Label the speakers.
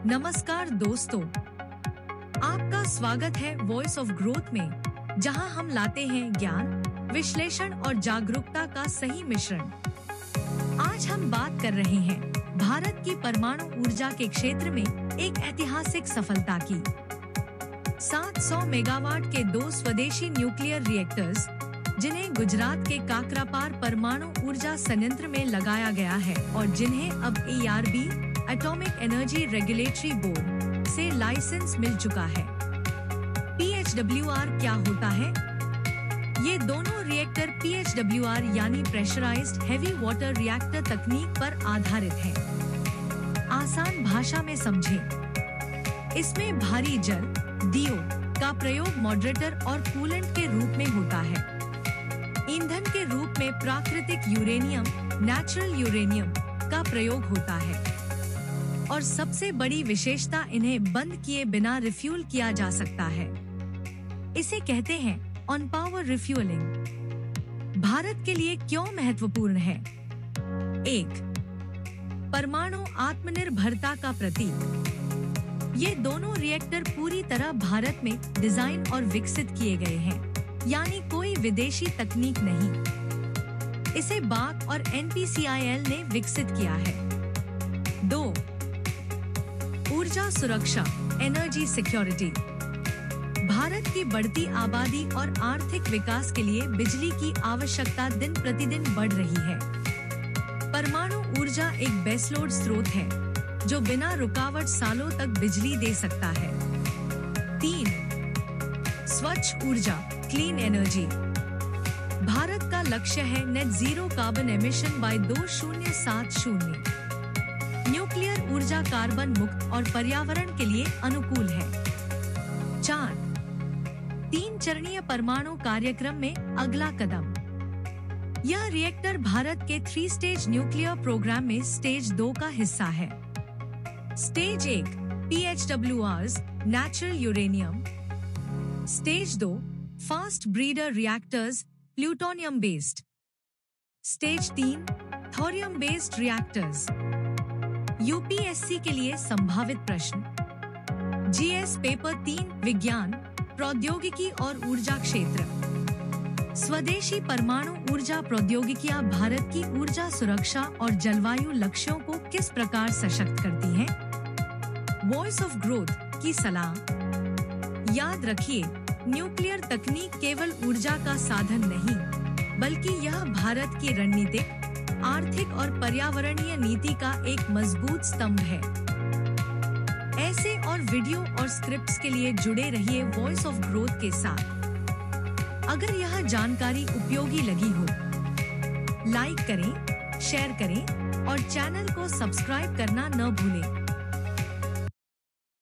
Speaker 1: नमस्कार दोस्तों, आपका स्वागत है वॉइस ऑफ ग्रोथ में, जहां हम लाते हैं ज्ञान, विश्लेषण और जागरूकता का सही मिश्रण। आज हम बात कर रहे हैं भारत की परमाणु ऊर्जा के क्षेत्र में एक ऐतिहासिक सफलता की। 700 मेगावाट के 2 स्वदेशी न्यूक्लियर रिएक्टर्स, जिन्हें गुजरात के काकरापार परमाणु ऊर्जा संयंत्र में लगाया गया है और जिन्हें अब ARB atomic energy regulatory board से लाइसेंस मिल चुका है। PHWR क्या होता है? ये दोनों रिएक्टर PHWR यानी प्रेशराइज्ड हेवी वाटर रिएक्टर तकनीक पर आधारित हैं। आसान भाषा में समझें। इसमें भारी जल DO का प्रयोग मॉडरेटर और कूलेंट के रूप में होता है। ईंधन के रूप में प्राकृतिक यूरेनियम, नेचुरल यूरेनियम का प्रयोग होता है और सबसे बड़ी विशेषता इन्हें बंद किए बिना रिफ्यूल किया जा सकता है। इसे कहते हैं ऑन पावर रिफ्यूलिंग। भारत के लिए क्यों महत्वपूर्ण है? 1. परमाणु आत्मनिर्भरता का प्रतीक। ये दोनों रिएक्टर पूरी तरह भारत में डिजाइन और विकसित किए गए हैं, यानी कोई विदेशी तकनीक नहीं। इसे बाक और NPCIL ने विकसित किया है। 2. ऊर्जा सुरक्षा, एनर्जी सिक्योरिटी। भारत की बढ़ती आबादी और आर्थिक विकास के लिए बिजली की आवश्यकता दिन प्रतिदिन बढ़ रही है। परमाणु ऊर्जा एक बेसलोड स्रोत है, जो बिना रुकावट सालों तक बिजली दे सकता है। 3. स्वच्छ ऊर्जा, क्लीन एनर्जी। भारत का लक्ष्य है net zero carbon emission by 2070। Nuclear ऊर्जा कार्बन मुक्त और पर्यावरण के लिए अनुकूल है। 4. 3 चरणीय परमाणु कार्यक्रम में अगला कदम। यह रिएक्टर भारत के 3 स्टेज न्यूक्लियर प्रोग्राम में स्टेज 2 का हिस्सा है। Stage 1 PHWRs, natural uranium. Stage 2 fast breeder reactors, plutonium based. Stage 3 thorium based reactors. UPSC के लिए संभावित प्रश्न। GS पेपर 3 विज्ञान, प्रौद्योगिकी और ऊर्जा क्षेत्र। स्वदेशी परमाणु ऊर्जा प्रौद्योगिकियां भारत की ऊर्जा सुरक्षा और जलवायु लक्ष्यों को किस प्रकार सशक्त करती हैं? वॉइस ऑफ ग्रोथ की सलाह। याद रखिए, न्यूक्लियर तकनीक केवल ऊर्जा का साधन नहीं, बल्कि यह भारत की रणनीतिक, आर्थिक और पर्यावरणीय नीति का एक मजबूत स्तंभ है। ऐसे और वीडियो और स्क्रिप्ट्स के लिए जुड़े रहिए वॉइस ऑफ ग्रोथ के साथ। अगर यह जानकारी उपयोगी लगी हो, लाइक करें, शेयर करें और चैनल को सब्सक्राइब करना न भूलें।